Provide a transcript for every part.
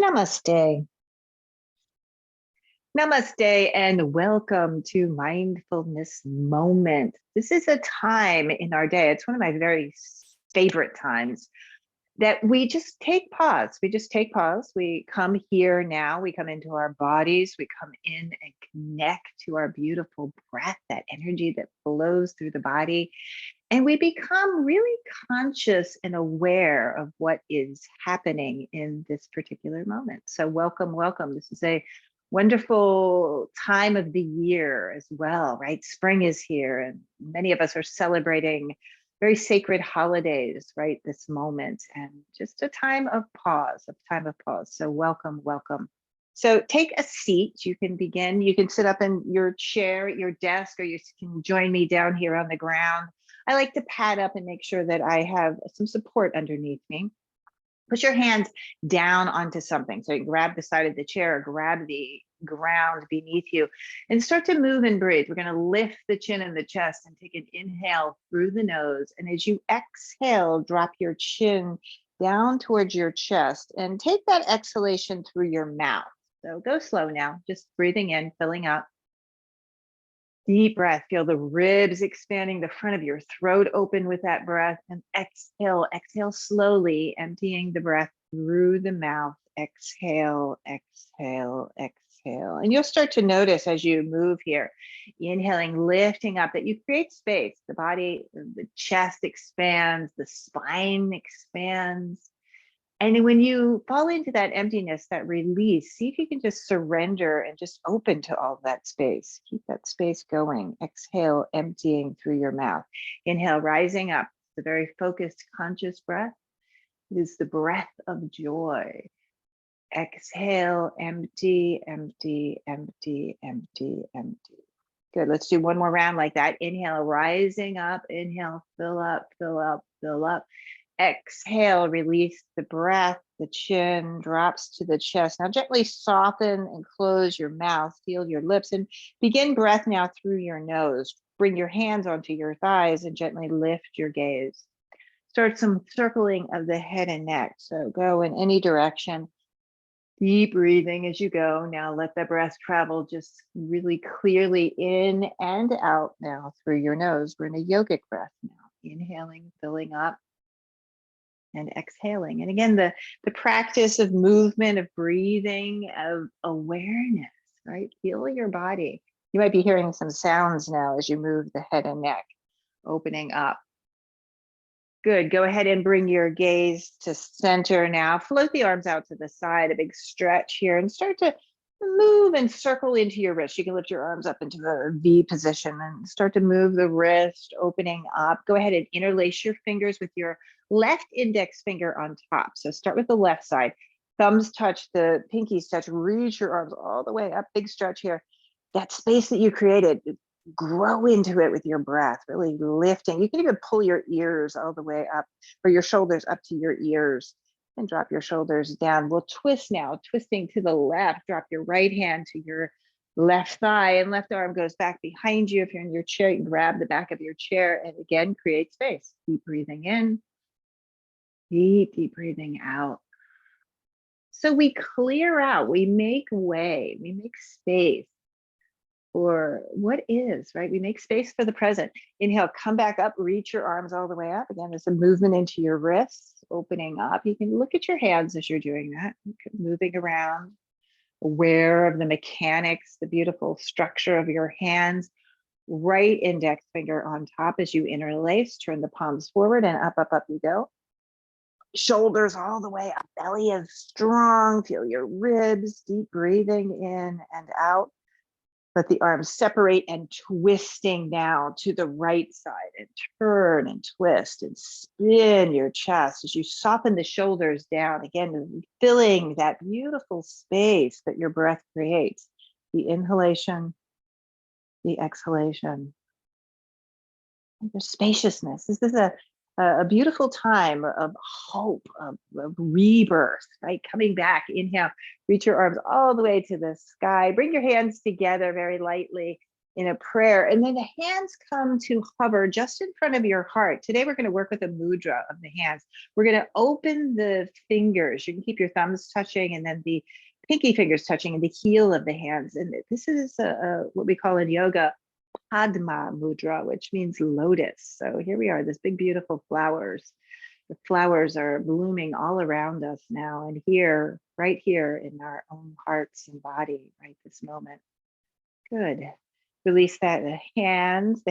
Namaste. Namaste and welcome to Mindfulness Moment. This is a time in our day, it's one of my very favorite times, that we just take pause. We just take pause. We come here now. We come into our bodies. We come in and connect to our beautiful breath, that energy that flows through the body. And we become really conscious and aware of what is happening in this particular moment. So welcome, welcome. This is a wonderful time of the year as well, right? Spring is here, and many of us are celebrating very sacred holidays, right? This moment, and just a time of pause, So welcome, welcome. So take a seat. You can begin. You can sit up in your chair at your desk, or you can join me down here on the ground. I like to pad up and make sure that I have some support underneath me. Put your hands down onto something. So you grab the side of the chair, or grab the ground beneath you, and start to move and breathe. We're going to lift the chin and the chest and take an inhale through the nose. And as you exhale, drop your chin down towards your chest and take that exhalation through your mouth. So go slow now, just breathing in, filling up. Deep breath, feel the ribs expanding, the front of your throat open with that breath, and exhale, exhale slowly, emptying the breath through the mouth. Exhale, exhale, exhale. And you'll start to notice as you move here, inhaling, lifting up, that you create space. The body, the chest expands, the spine expands. And when you fall into that emptiness, that release, see if you can just surrender and just open to all that space. Keep that space going. Exhale, emptying through your mouth. Inhale, rising up. The very focused, conscious breath. It is the breath of joy. Exhale, empty, empty, empty, empty, empty. Good. Let's do one more round like that. Inhale, rising up. Inhale, fill up, fill up, fill up. Exhale, release the breath, the chin drops to the chest. Now gently soften and close your mouth, seal your lips, and begin breath now through your nose. Bring your hands onto your thighs and gently lift your gaze. Start some circling of the head and neck. So go in any direction. Deep breathing as you go. Now let the breath travel just really clearly in and out now through your nose. We're in a yogic breath now. Inhaling, filling up, and exhaling. And again, the practice of movement, of breathing, of awareness, right? Feel your body. You might be hearing some sounds now as you move the head and neck, opening up. Good. Go ahead and bring your gaze to center now. Float the arms out to the side, a big stretch here, and start to move and circle into your wrist. You can lift your arms up into the V position and start to move the wrist, opening up. Go ahead and interlace your fingers with your left index finger on top. So start with the left side. Thumbs touch, the pinkies touch, reach your arms all the way up, big stretch here. That space that you created, grow into it with your breath, really lifting. You can even pull your ears all the way up, or your shoulders up to your ears, and drop your shoulders down. We'll twist now, twisting to the left. Drop your right hand to your left thigh, and left arm goes back behind you. If you're in your chair, you can grab the back of your chair and again, create space. Deep breathing in, deep, deep breathing out. So we clear out, we make way, we make space for what is, right? We make space for the present. Inhale, come back up, reach your arms all the way up. Again, there's a movement into your wrists, opening up. You can look at your hands as you're doing that, moving around, aware of the mechanics, the beautiful structure of your hands. Right index finger on top as you interlace, turn the palms forward and up, up, up you go. Shoulders all the way up, belly is strong, feel your ribs, deep breathing in and out. Let the arms separate and twisting now to the right side, and turn and twist and spin your chest as you soften the shoulders down, again, filling that beautiful space that your breath creates. The inhalation, the exhalation, and the spaciousness. This is a beautiful time of hope, of rebirth, right? Coming back, inhale, reach your arms all the way to the sky. Bring your hands together very lightly. in a prayer. And then the hands come to hover just in front of your heart. Today, we're going to work with a mudra of the hands. We're going to open the fingers. You can keep your thumbs touching and then the pinky fingers touching and the heel of the hands. And this is what we call in yoga, Padma mudra, which means lotus. So here we are, this big, beautiful flowers. The flowers are blooming all around us now and here, right here in our own hearts and body, right this moment. Good. Release that the hands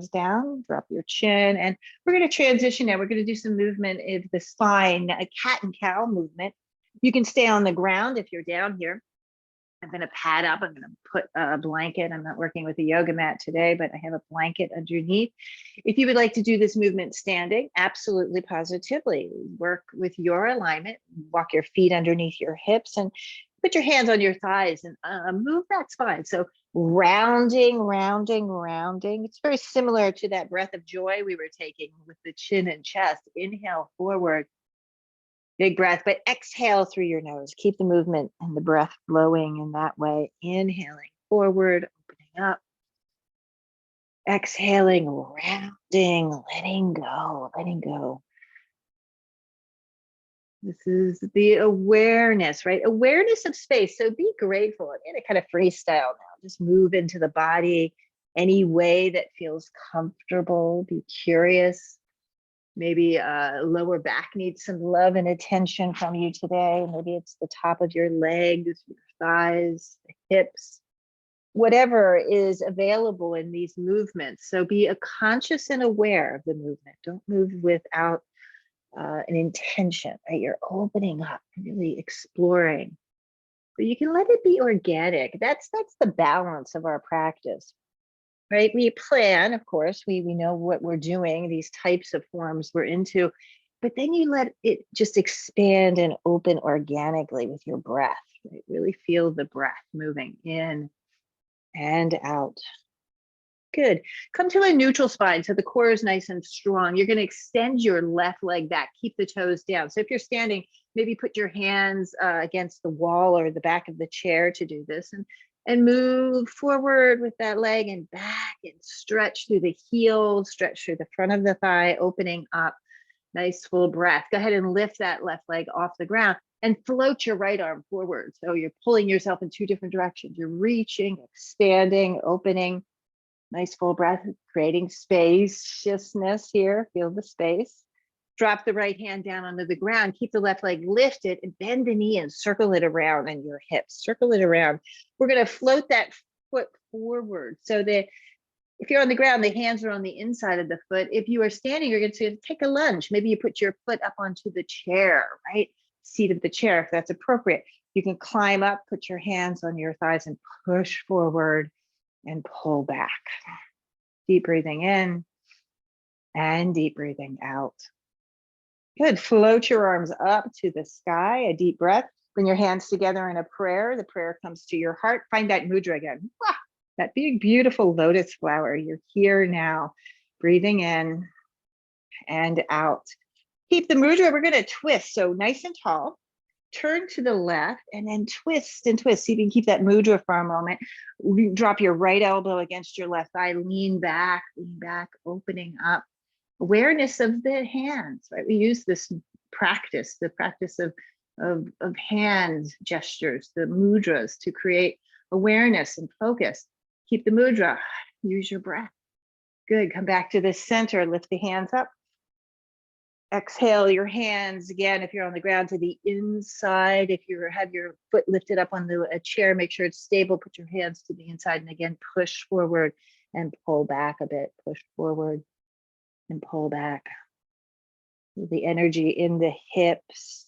down, drop your chin, and we're going to transition now. We're going to do some movement of the spine, a cat and cow movement. You can stay on the ground if you're down here. I'm going to pad up. I'm going to put a blanket. I'm not working with a yoga mat today, but I have a blanket underneath. If you would like to do this movement standing, absolutely, positively, work with your alignment. Walk your feet underneath your hips and put your hands on your thighs and move that spine. So rounding, rounding, rounding. It's very similar to that breath of joy we were taking with the chin and chest. Inhale forward. Big breath, but exhale through your nose. Keep the movement and the breath flowing in that way. Inhaling forward, opening up. Exhaling, rounding, letting go, letting go. This is the awareness, right? Awareness of space. So be grateful. I'm going to kind of freestyle now. Just move into the body any way that feels comfortable. Be curious. Maybe lower back needs some love and attention from you today. Maybe it's the top of your legs, your thighs, the hips, whatever is available in these movements. So be conscious and aware of the movement. Don't move without an intention, right? You're opening up, really exploring. But you can let it be organic. That's the balance of our practice. Right? We plan, of course, we know what we're doing, these types of forms we're into, but then you let it just expand and open organically with your breath, right? Really feel the breath moving in and out. Good. Come to a neutral spine. So the core is nice and strong. You're going to extend your left leg back. Keep the toes down. So if you're standing, maybe put your hands against the wall or the back of the chair to do this. And move forward with that leg and back and stretch through the heel, stretch through the front of the thigh, opening up. Nice full breath. Go ahead and lift that left leg off the ground and float your right arm forward. So you're pulling yourself in two different directions. You're reaching, expanding, opening. Nice full breath, creating spaciousness here. Feel the space. Drop the right hand down onto the ground. Keep the left leg lifted and bend the knee and circle it around in your hips. Circle it around. We're going to float that foot forward so that if you're on the ground, the hands are on the inside of the foot. If you are standing, you're going to take a lunge. Maybe you put your foot up onto the chair, right? Seat of the chair, if that's appropriate. You can climb up, put your hands on your thighs and push forward and pull back. Deep breathing in and deep breathing out. Good. Float your arms up to the sky. A deep breath. Bring your hands together in a prayer. The prayer comes to your heart. Find that mudra again. Wow, that big, beautiful lotus flower. You're here now. Breathing in and out. Keep the mudra. We're going to twist. So nice and tall. Turn to the left and then twist and twist. So you can keep that mudra for a moment. Drop your right elbow against your left thigh. Lean back, opening up. Awareness of the hands, right? We use this practice, the practice of hand gestures, the mudras, to create awareness and focus. Keep the mudra, use your breath. Good, come back to the center, lift the hands up. Exhale your hands again, if you're on the ground, to the inside. If you have your foot lifted up on a chair, make sure it's stable, put your hands to the inside, and again, push forward and pull back a bit, push forward and pull back. The energy in the hips.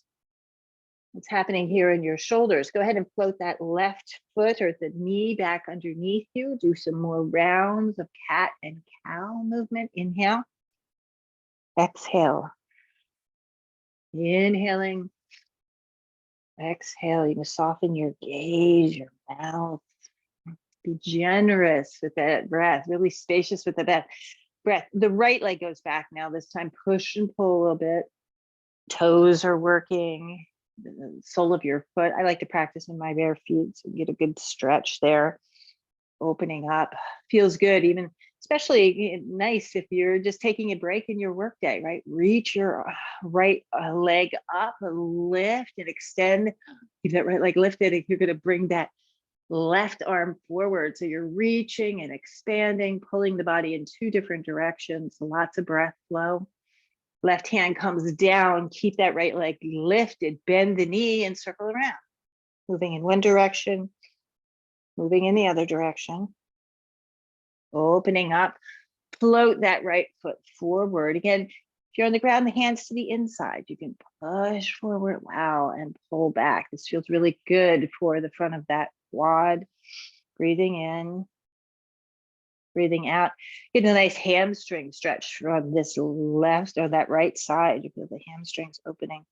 What's happening here in your shoulders? Go ahead and float that left foot or the knee back underneath you. Do some more rounds of cat and cow movement. Inhale. Exhale. Inhaling. Exhale. You can soften your gaze, your mouth. Be generous with that breath. Really spacious with the breath. The right leg goes back now. This time, push and pull a little bit. Toes are working. The sole of your foot. I like to practice in my bare feet, so you get a good stretch there. opening up. Feels good, even especially nice if you're just taking a break in your workday, right? Reach your right leg up, lift and extend. Keep that right leg lifted. You're going to bring that left arm forward. So you're reaching and expanding, pulling the body in two different directions. Lots of breath flow. Left hand comes down. Keep that right leg lifted. Bend the knee and circle around. Moving in one direction, moving in the other direction. Opening up. Float that right foot forward. Again, if you're on the ground, the hands to the inside. You can push forward, wow, and pull back. This feels really good for the front of that quad. Breathing in, breathing out. Get a nice hamstring stretch from this left or that right side. You feel the hamstrings opening.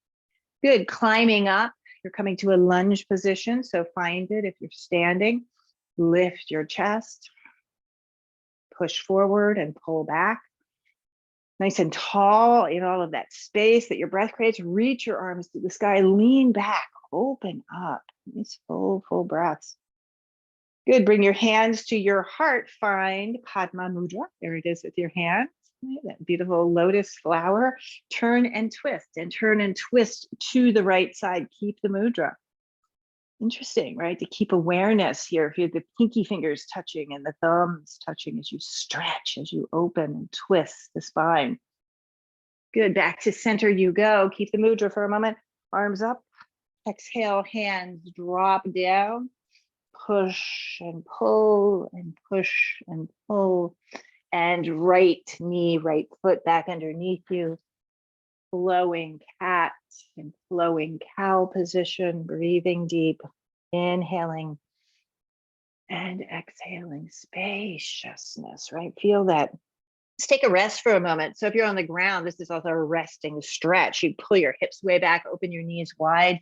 Good, climbing up. You're coming to a lunge position, so find it if you're standing. Lift your chest. Push forward and pull back. Nice and tall in all of that space that your breath creates. Reach your arms to the sky, lean back, open up. Nice full breaths. Good, bring your hands to your heart. Find Padma Mudra. There it is with your hands. That beautiful lotus flower. Turn and twist to the right side. Keep the mudra. Interesting, right? To keep awareness here. If you have the pinky fingers touching and the thumbs touching as you stretch, as you open and twist the spine. Good, back to center you go. Keep the mudra for a moment. Arms up. Exhale, hands drop down. Push and pull and push and pull. And right knee, right foot back underneath you. Flowing cat and flowing cow position, breathing deep, inhaling and exhaling, spaciousness, right? Feel that. Let's take a rest for a moment. So if you're on the ground, this is also a resting stretch. You pull your hips way back, open your knees wide,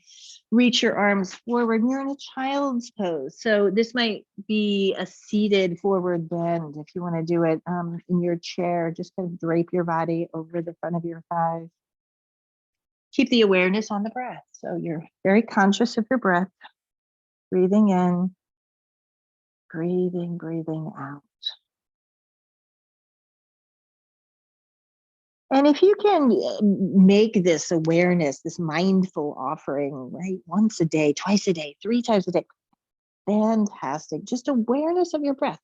reach your arms forward, and you're in a child's pose. So this might be a seated forward bend. If you want to do it in your chair, just kind of drape your body over the front of your thighs. Keep the awareness on the breath. So you're very conscious of your breath. Breathing in, breathing out. And if you can make this awareness, this mindful offering, right, once a day, twice a day, 3 times a day, fantastic. Just awareness of your breath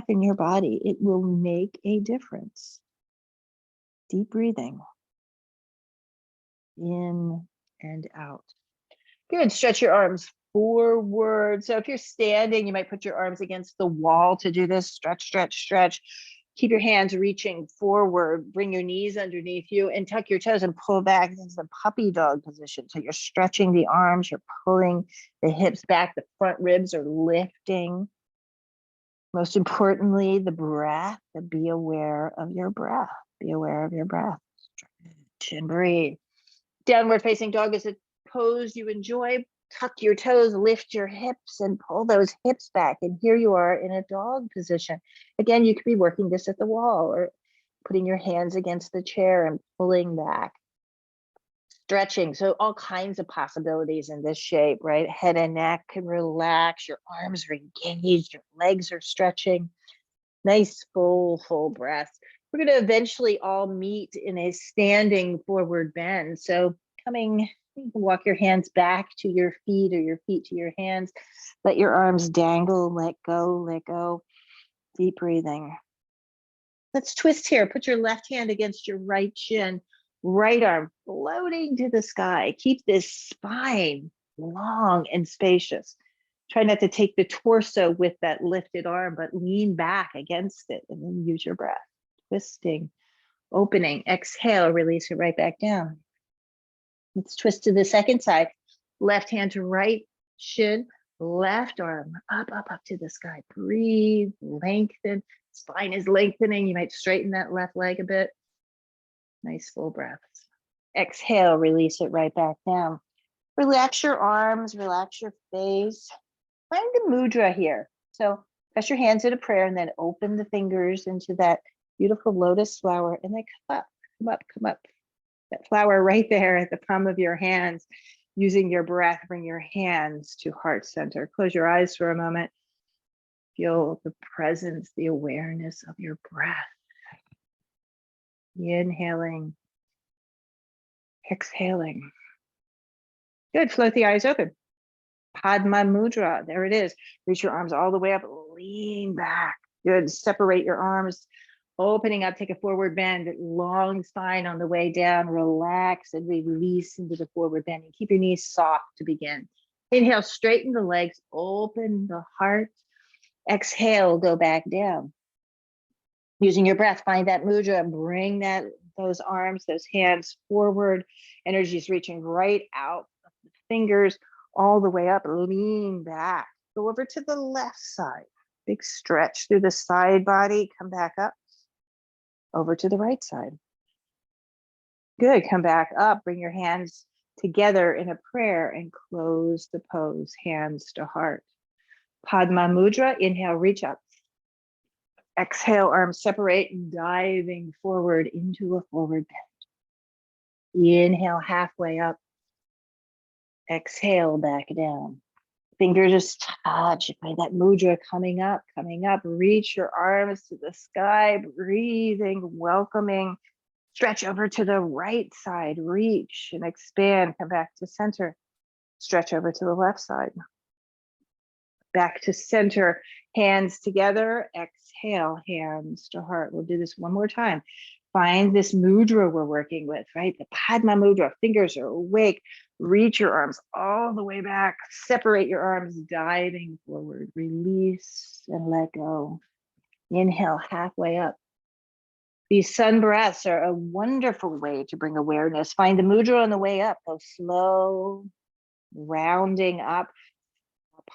in your body, it will make a difference. Deep breathing. In and out. Good, stretch your arms forward. So if you're standing, you might put your arms against the wall to do this. Stretch. Keep your hands reaching forward. Bring your knees underneath you and tuck your toes and pull back. This is the puppy dog position. So you're stretching the arms, you're pulling the hips back, the front ribs are lifting. Most importantly, the breath. Be aware of your breath. Be aware of your breath. Stretch and breathe. Downward facing dog is a pose you enjoy. Tuck your toes, lift your hips and pull those hips back. And here you are in a dog position. Again, you could be working this at the wall or putting your hands against the chair and pulling back. Stretching, so all kinds of possibilities in this shape, right? Head and neck can relax, your arms are engaged, your legs are stretching. Nice full breath. We're going to eventually all meet in a standing forward bend. So you can walk your hands back to your feet or your feet to your hands. Let your arms dangle, let go. Deep breathing. Let's twist here. Put your left hand against your right shin, right arm floating to the sky. Keep this spine long and spacious. Try not to take the torso with that lifted arm, but lean back against it and then use your breath. Twisting, opening, exhale, release it right back down. Let's twist to the second side. Left hand to right shin, left arm up to the sky. Breathe, lengthen. Spine is lengthening. You might straighten that left leg a bit. Nice full breaths. Exhale, release it right back down. Relax your arms, relax your face. Find the mudra here. So press your hands into prayer and then open the fingers into that beautiful lotus flower and then come up. That flower right there at the palm of your hands. Using your breath, bring your hands to heart center. Close your eyes for a moment. Feel the presence, the awareness of your breath. Inhaling, exhaling. Good, float the eyes open. Padma Mudra, there it is. Reach your arms all the way up, lean back. Good, separate your arms, opening up, take a forward bend, long spine on the way down, relax and release into the forward bend. And keep your knees soft to begin. Inhale, straighten the legs, open the heart. Exhale, go back down. Using your breath, find that mudra, bring those arms, those hands forward. Energy is reaching right out of the fingers all the way up, lean back. Go over to the left side. Big stretch through the side body, come back up. Over to the right side. Good, come back up, bring your hands together in a prayer and close the pose, hands to heart. Padma Mudra, inhale, reach up. Exhale, arms separate, diving forward into a forward bend. Inhale, halfway up. Exhale, back down. Fingers just touch. Find that mudra coming up. Reach your arms to the sky, breathing, welcoming. Stretch over to the right side, reach and expand, come back to center. Stretch over to the left side. Back to center, hands together, exhale, hands to heart. We'll do this one more time. Find this mudra we're working with, right? The Padma Mudra, fingers are awake. Reach your arms all the way back. Separate your arms, diving forward. Release and let go. Inhale, halfway up. These sun breaths are a wonderful way to bring awareness. Find the mudra on the way up. Go slow, rounding up.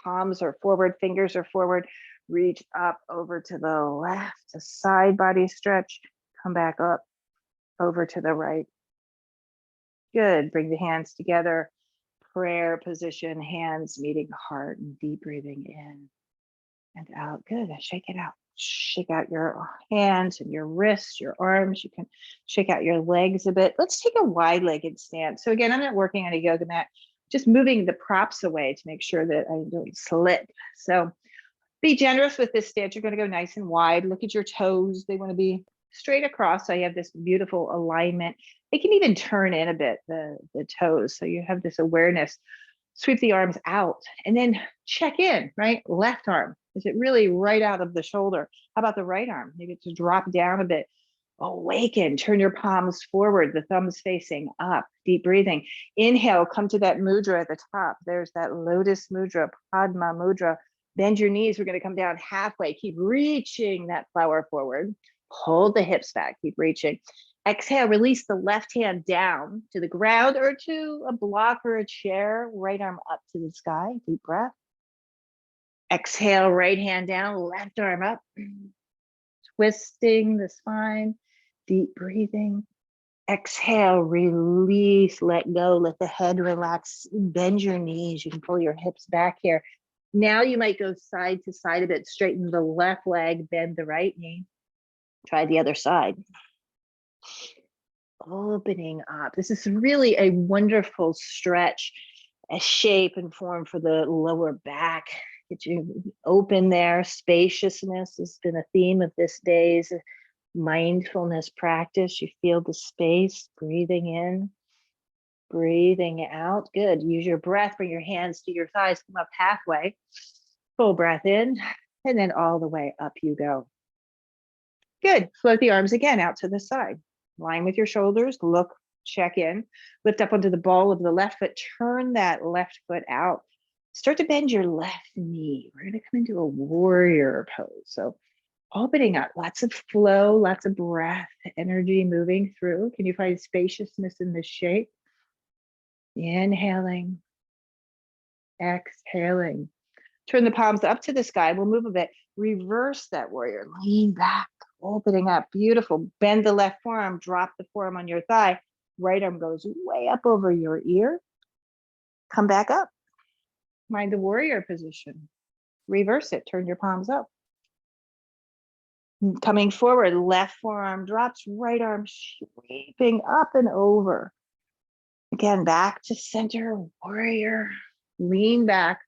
Palms are forward, fingers are forward. Reach up over to the left, a side body stretch. Come back up over to the right. Good. Bring the hands together. Prayer position, hands meeting heart, and deep breathing in and out. Good. Shake it out. Shake out your hands and your wrists, your arms. You can shake out your legs a bit. Let's take a wide-legged stance. So again, I'm not working on a yoga mat, just moving the props away to make sure that I don't slip. So be generous with this stance. You're going to go nice and wide. Look at your toes. They want to be straight across. So you have this beautiful alignment. It can even turn in a bit, the toes. So you have this awareness. Sweep the arms out and then check in, right? Left arm. Is it really right out of the shoulder? How about the right arm? Maybe to drop down a bit. Awaken, turn your palms forward, the thumbs facing up, deep breathing. Inhale, come to that mudra at the top. There's that lotus mudra, Padma Mudra. Bend your knees. We're going to come down halfway. Keep reaching that flower forward. Hold the hips back. Keep reaching. Exhale, release the left hand down to the ground or to a block or a chair. Right arm up to the sky. Deep breath. Exhale, right hand down, left arm up. Twisting the spine. Deep breathing. Exhale, release, let go, let the head relax. Bend your knees. You can pull your hips back here. Now you might go side to side a bit. Straighten the left leg, bend the right knee. Try the other side. Opening up. This is really a wonderful stretch, a shape and form for the lower back. Get you open there. Spaciousness has been a theme of this day's mindfulness practice. You feel the space, breathing in, breathing out. Good. Use your breath. Bring your hands to your thighs. Come up halfway. Full breath in, and then all the way up you go. Good. Float the arms again out to the side. Line with your shoulders. Look, check in. Lift up onto the ball of the left foot. Turn that left foot out. Start to bend your left knee. We're going to come into a warrior pose. So opening up, lots of flow, lots of breath, energy moving through. Can you find spaciousness in this shape? Inhaling, exhaling. Turn the palms up to the sky. We'll move a bit. Reverse that warrior. Lean back, opening up. Beautiful. Bend the left forearm. Drop the forearm on your thigh. Right arm goes way up over your ear. Come back up. Find the warrior position. Reverse it. Turn your palms up. Coming forward, left forearm drops, right arm sweeping up and over. Again, back to center, warrior. Lean back.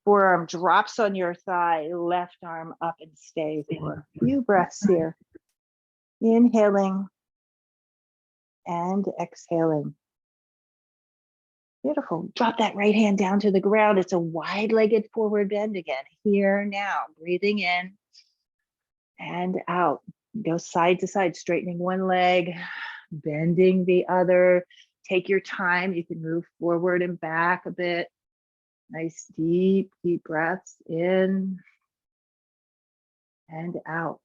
Forearm drops on your thigh, left arm up and stay for a few breaths here. Inhaling and exhaling. Beautiful. Drop that right hand down to the ground. It's a wide-legged forward bend again. Here now, breathing in and out. Go side to side, straightening one leg, bending the other. Take your time. You can move forward and back a bit. Nice deep breaths in and out.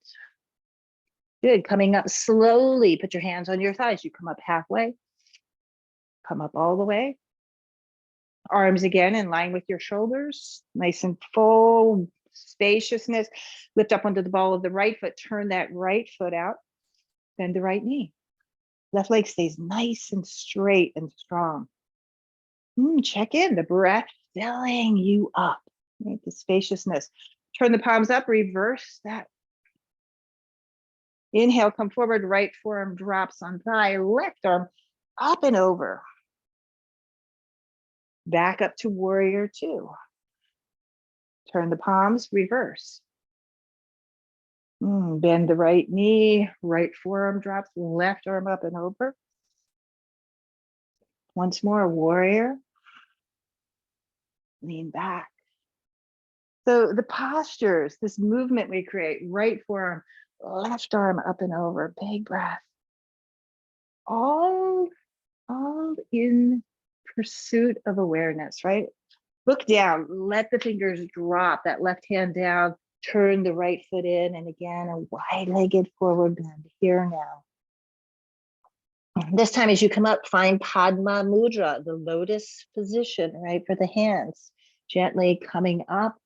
Good. Coming up slowly. Put your hands on your thighs. You come up halfway. Come up all the way. Arms again in line with your shoulders. Nice and full. Spaciousness. Lift up onto the ball of the right foot. Turn that right foot out. Bend the right knee. Left leg stays nice and straight and strong. Check in. The breath filling you up. Right? The spaciousness. Turn the palms up. Reverse that. Inhale, come forward, right forearm drops on thigh, left arm up and over. Back up to warrior two. Turn the palms, reverse. Bend the right knee, right forearm drops, left arm up and over. Once more, warrior. Lean back. So the postures, this movement we create, right forearm, left arm up and over, big breath. All in pursuit of awareness, right? Look down, let the fingers drop, that left hand down, turn the right foot in, and again, a wide-legged forward bend here now. This time as you come up, find Padma Mudra, the lotus position, right, for the hands. Gently coming up,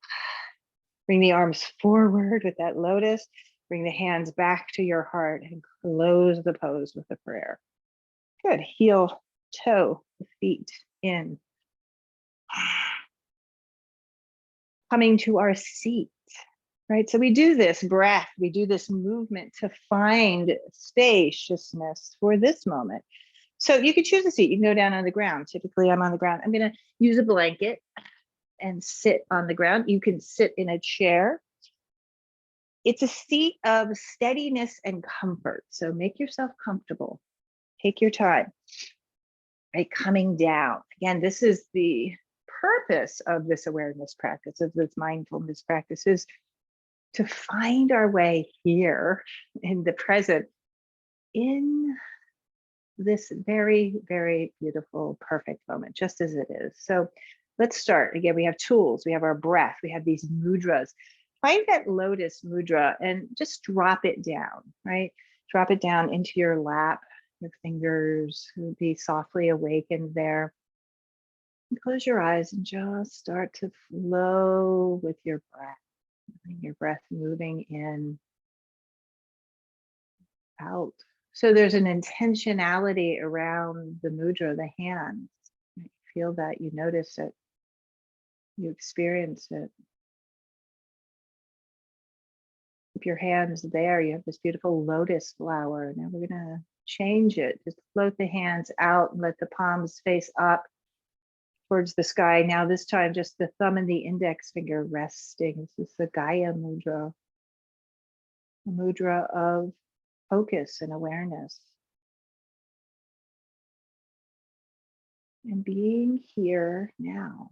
bring the arms forward with that lotus, bring the hands back to your heart and close the pose with a prayer. Good, heel, toe, the feet in. Coming to our seat, right? So we do this breath, we do this movement to find spaciousness for this moment. So you can choose a seat, you can go down on the ground. Typically I'm on the ground. I'm gonna use a blanket and sit on the ground. You can sit in a chair. It's a seat of steadiness and comfort. So make yourself comfortable. Take your time, right? Coming down. Again, this is the purpose of this awareness practice, of this mindfulness practice, is to find our way here in the present, in this very, very beautiful, perfect moment, just as it is. So let's start. Again, we have tools, we have our breath, we have these mudras. Find that lotus mudra and just drop it down, right? Drop it down into your lap. Your fingers will be softly awakened there. And close your eyes and just start to flow with your breath. Your breath moving in, out. So there's an intentionality around the mudra, the hands. You feel that, you notice it, you experience it. Keep your hands there. You have this beautiful lotus flower. Now we're gonna change it. Just float the hands out and let the palms face up towards the sky. Now this time, just the thumb and the index finger resting. This is the Gaya mudra, a mudra of focus and awareness. And being here now.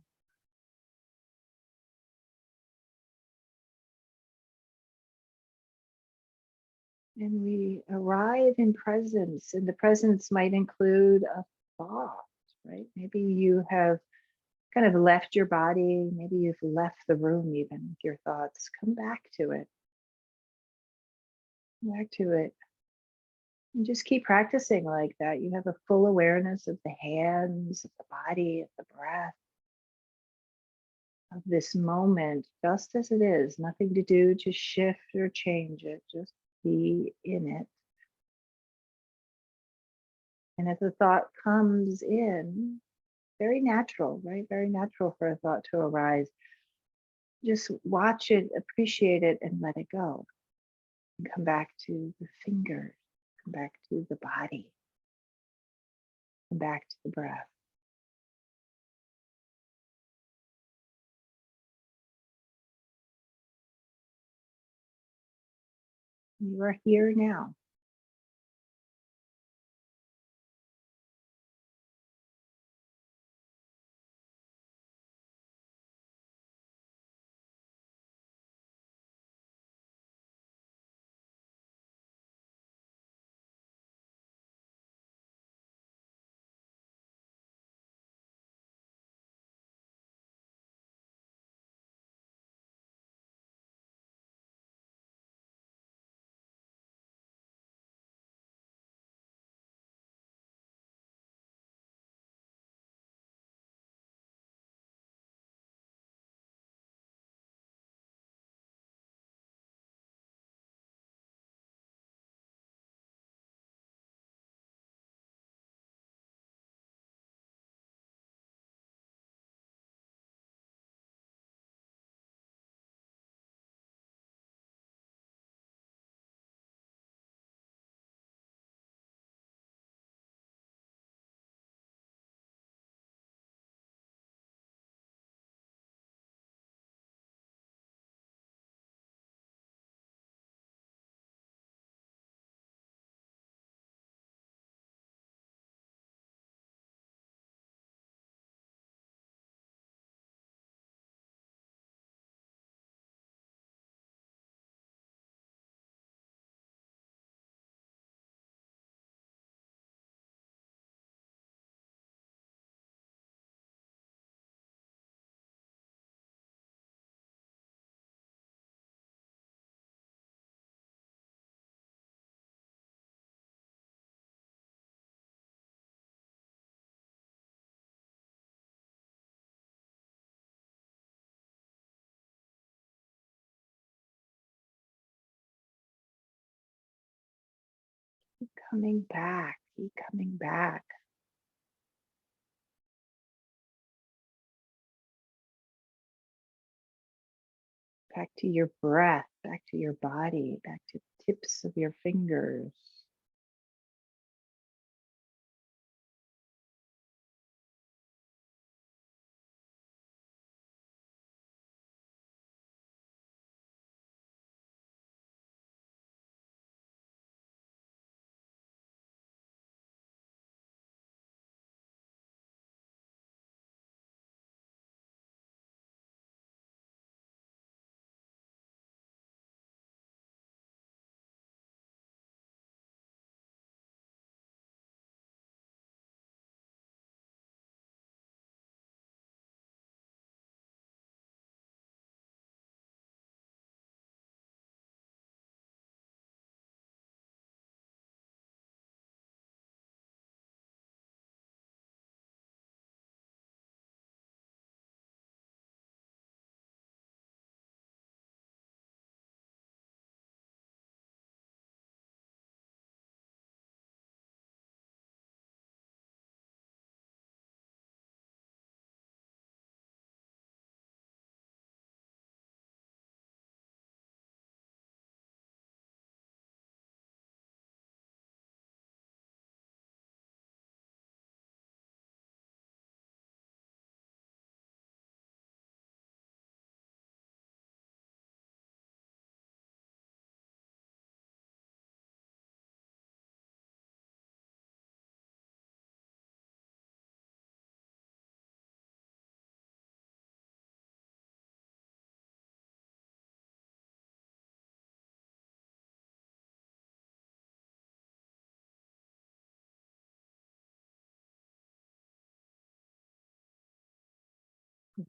And we arrive in presence, and the presence might include a thought, right? Maybe you have kind of left your body, maybe you've left the room even with your thoughts. Come back to it. Back to it. And just keep practicing like that. You have a full awareness of the hands, of the body, of the breath, of this moment, just as it is. Nothing to do to shift or change it. Just be in it. And if the thought comes in, very natural, right? Very natural for a thought to arise. Just watch it, appreciate it, and let it go. And come back to the fingers, come back to the body, come back to the breath. You are here now. Keep coming back. Keep coming back. Back to your breath, back to your body, back to the tips of your fingers.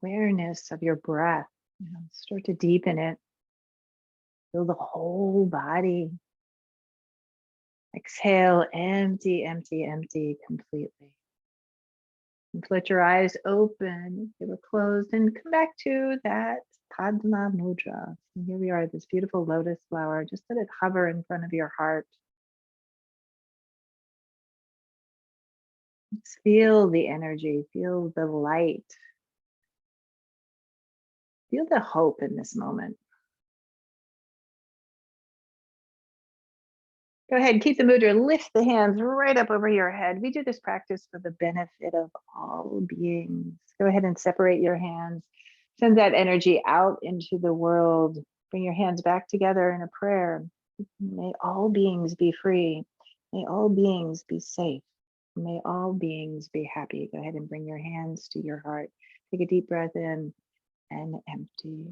Awareness of your breath. Start to deepen it. Feel the whole body. Exhale, empty, empty, empty completely. And let your eyes open. They were closed and come back to that Padma Mudra. And here we are, this beautiful lotus flower. Just let it hover in front of your heart. Just feel the energy, feel the light, feel the hope in this moment. Go ahead and keep the mudra. Lift the hands right up over your head. We do this practice for the benefit of all beings. Go ahead and separate your hands. Send that energy out into the world. Bring your hands back together in a prayer. May all beings be free. May all beings be safe. May all beings be happy. Go ahead and bring your hands to your heart. Take a deep breath in and empty.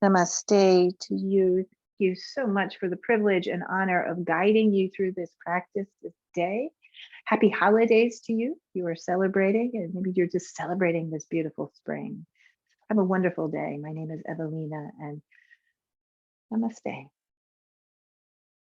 Namaste to you. Thank you so much for the privilege and honor of guiding you through this practice this day. Happy holidays to you. You are celebrating, and maybe you're just celebrating this beautiful spring. Have a wonderful day. My name is Evalena, and namaste.